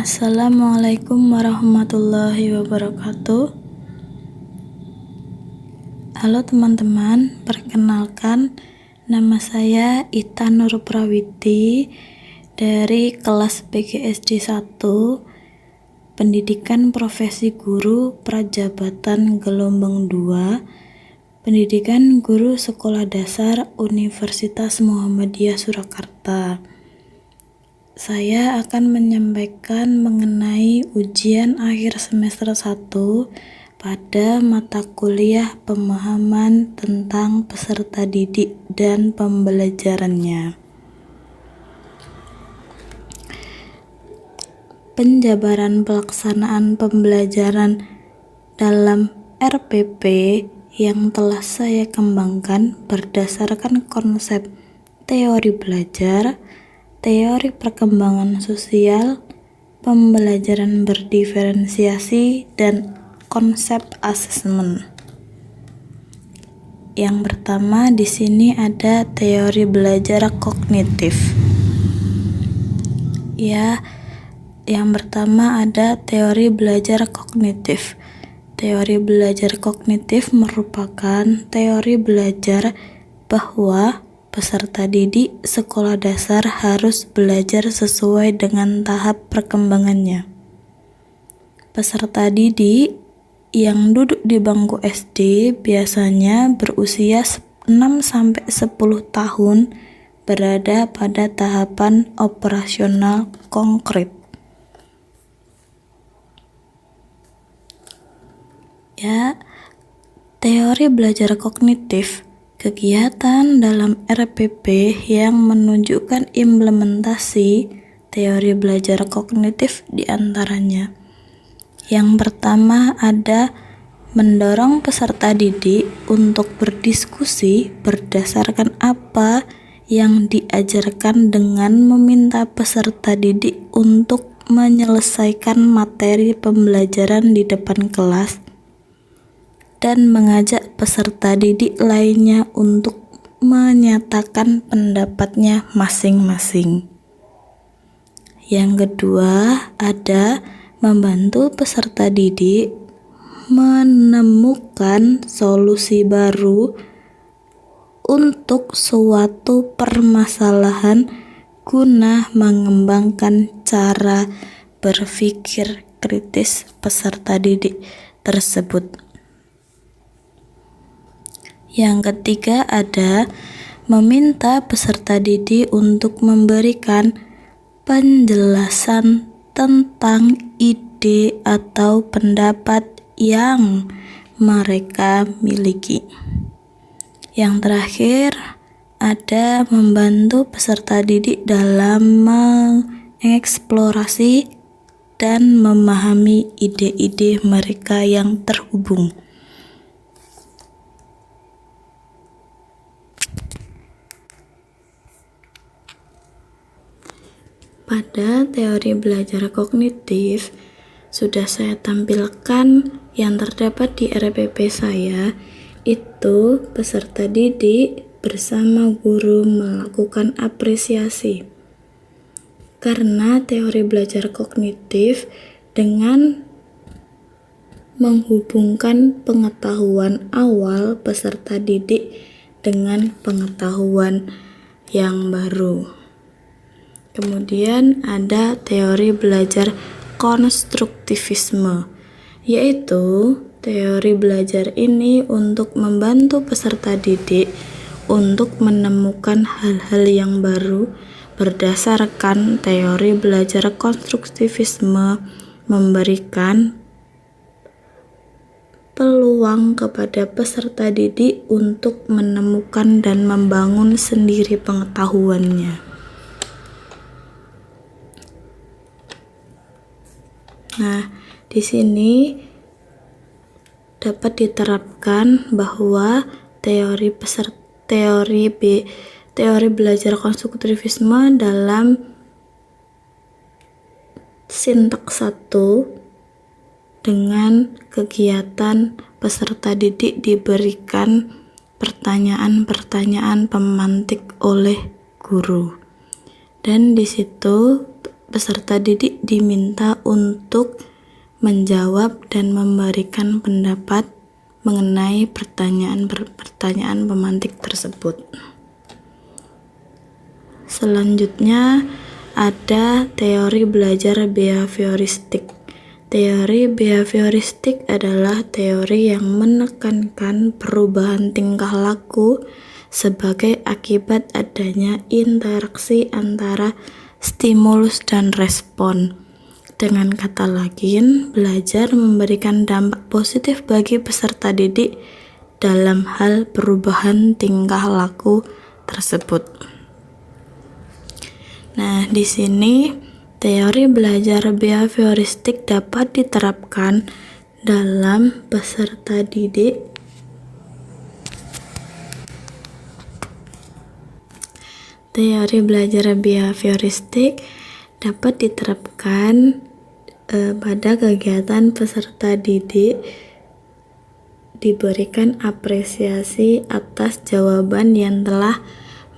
Assalamualaikum warahmatullahi wabarakatuh. Halo teman-teman, perkenalkan nama saya Ita Nur Prawiti dari kelas PGSD 1 Pendidikan Profesi Guru Prajabatan Gelombang 2 Pendidikan Guru Sekolah Dasar Universitas Muhammadiyah Surakarta. Saya akan menyampaikan mengenai ujian akhir semester 1 pada mata kuliah pemahaman tentang peserta didik dan pembelajarannya. Penjabaran pelaksanaan pembelajaran dalam RPP yang telah saya kembangkan berdasarkan konsep teori belajar, teori perkembangan sosial, pembelajaran berdiferensiasi, dan konsep asesmen. Yang pertama di sini ada teori belajar kognitif. Yang pertama ada teori belajar kognitif. Teori belajar kognitif merupakan teori belajar bahwa peserta didik sekolah dasar harus belajar sesuai dengan tahap perkembangannya. Peserta didik yang duduk di bangku SD biasanya berusia 6-10 tahun berada pada tahapan operasional konkret. Teori belajar kognitif, kegiatan dalam RPP yang menunjukkan implementasi teori belajar kognitif diantaranya. Yang pertama ada mendorong peserta didik untuk berdiskusi berdasarkan apa yang diajarkan dengan meminta peserta didik untuk menyelesaikan materi pembelajaran di depan kelas dan mengajak peserta didik lainnya untuk menyatakan pendapatnya masing-masing. Yang kedua, ada membantu peserta didik menemukan solusi baru untuk suatu permasalahan guna mengembangkan cara berpikir kritis peserta didik tersebut. Yang ketiga ada meminta peserta didik untuk memberikan penjelasan tentang ide atau pendapat yang mereka miliki. Yang terakhir ada membantu peserta didik dalam mengeksplorasi dan memahami ide-ide mereka yang terhubung. Pada teori belajar kognitif sudah saya tampilkan yang terdapat di RPP saya, itu peserta didik bersama guru melakukan apresiasi. Karena teori belajar kognitif dengan menghubungkan pengetahuan awal peserta didik dengan pengetahuan yang baru. Kemudian ada teori belajar konstruktivisme, yaitu teori belajar ini untuk membantu peserta didik untuk menemukan hal-hal yang baru. Berdasarkan teori belajar konstruktivisme memberikan peluang kepada peserta didik untuk menemukan dan membangun sendiri pengetahuannya. Nah, di sini dapat diterapkan bahwa teori belajar konstruktivisme dalam sintaks 1 dengan kegiatan peserta didik diberikan pertanyaan-pertanyaan pemantik oleh guru. Dan di situ peserta didik diminta untuk menjawab dan memberikan pendapat mengenai pertanyaan pemantik tersebut. Selanjutnya ada teori belajar behavioristik. Teori behavioristik adalah teori yang menekankan perubahan tingkah laku sebagai akibat adanya interaksi antara stimulus dan respon. Dengan kata lain, belajar memberikan dampak positif bagi peserta didik dalam hal perubahan tingkah laku tersebut. Nah, di sini teori belajar behavioristik dapat diterapkan dalam peserta didik Teori belajar behavioristik dapat diterapkan pada kegiatan peserta didik diberikan apresiasi atas jawaban yang telah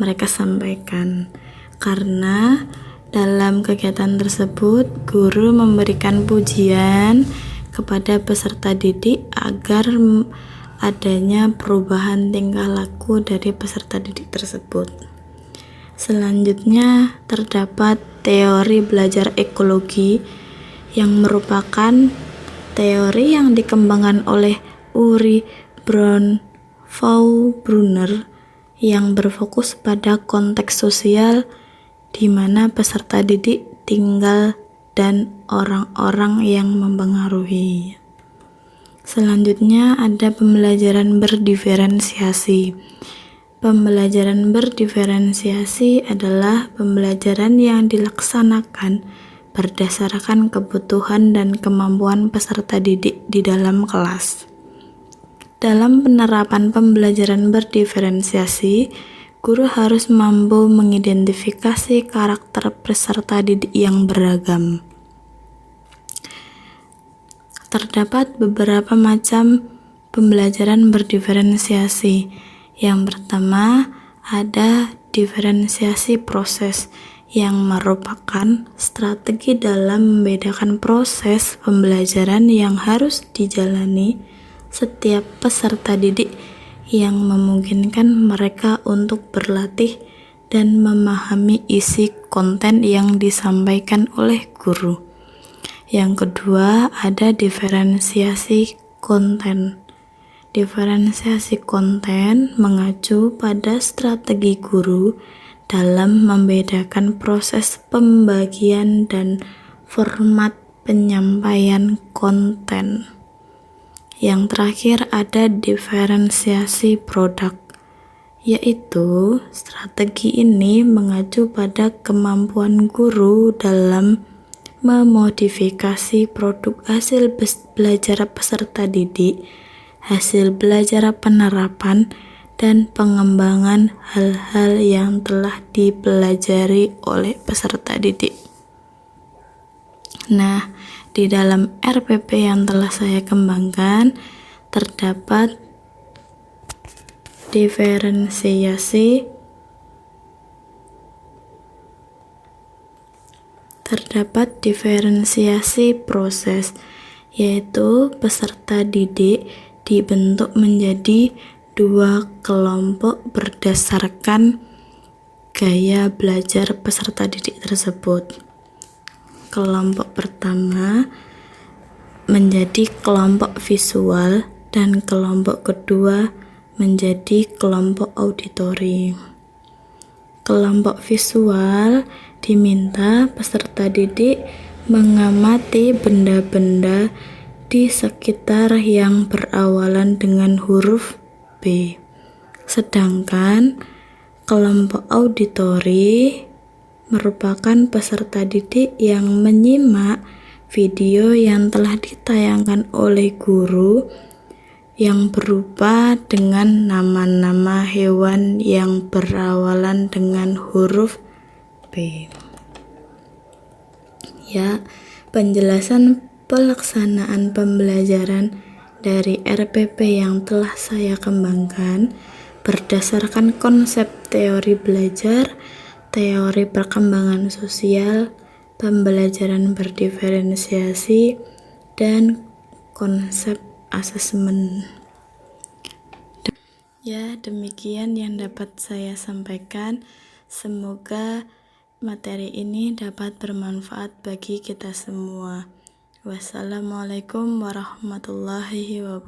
mereka sampaikan. Karena dalam kegiatan tersebut, guru memberikan pujian kepada peserta didik agar adanya perubahan tingkah laku dari peserta didik tersebut. Selanjutnya terdapat teori belajar ekologi yang merupakan teori yang dikembangkan oleh Uri Brown Brunner yang berfokus pada konteks sosial di mana peserta didik tinggal dan orang-orang yang mempengaruhi. Selanjutnya ada pembelajaran berdiferensiasi. Pembelajaran berdiferensiasi adalah pembelajaran yang dilaksanakan berdasarkan kebutuhan dan kemampuan peserta didik di dalam kelas. Dalam penerapan pembelajaran berdiferensiasi, guru harus mampu mengidentifikasi karakter peserta didik yang beragam. Terdapat beberapa macam pembelajaran berdiferensiasi. Yang pertama, ada diferensiasi proses yang merupakan strategi dalam membedakan proses pembelajaran yang harus dijalani setiap peserta didik yang memungkinkan mereka untuk berlatih dan memahami isi konten yang disampaikan oleh guru. Yang kedua, ada diferensiasi konten. Diferensiasi konten mengacu pada strategi guru dalam membedakan proses pembagian dan format penyampaian konten. Yang terakhir ada diferensiasi produk, yaitu strategi ini mengacu pada kemampuan guru dalam memodifikasi produk hasil belajar peserta didik, hasil belajar penerapan, dan pengembangan hal-hal yang telah dipelajari oleh peserta didik. Nah, di dalam RPP yang telah saya kembangkan, terdapat diferensiasi proses, yaitu peserta didik dibentuk menjadi 2 kelompok berdasarkan gaya belajar peserta didik tersebut. Kelompok pertama menjadi kelompok visual dan kelompok kedua menjadi kelompok auditori. Kelompok visual diminta peserta didik mengamati benda-benda di sekitar yang berawalan dengan huruf B. Sedangkan kelompok auditori merupakan peserta didik yang menyimak video yang telah ditayangkan oleh guru yang berupa dengan nama-nama hewan yang berawalan dengan huruf B. Ya, penjelasan pelaksanaan pembelajaran dari RPP yang telah saya kembangkan berdasarkan konsep teori belajar, teori perkembangan sosial, pembelajaran berdiferensiasi, dan konsep asesmen. Ya, demikian yang dapat saya sampaikan. Semoga materi ini dapat bermanfaat bagi kita semua. Wassalamualaikum warahmatullahi wabarakatuh.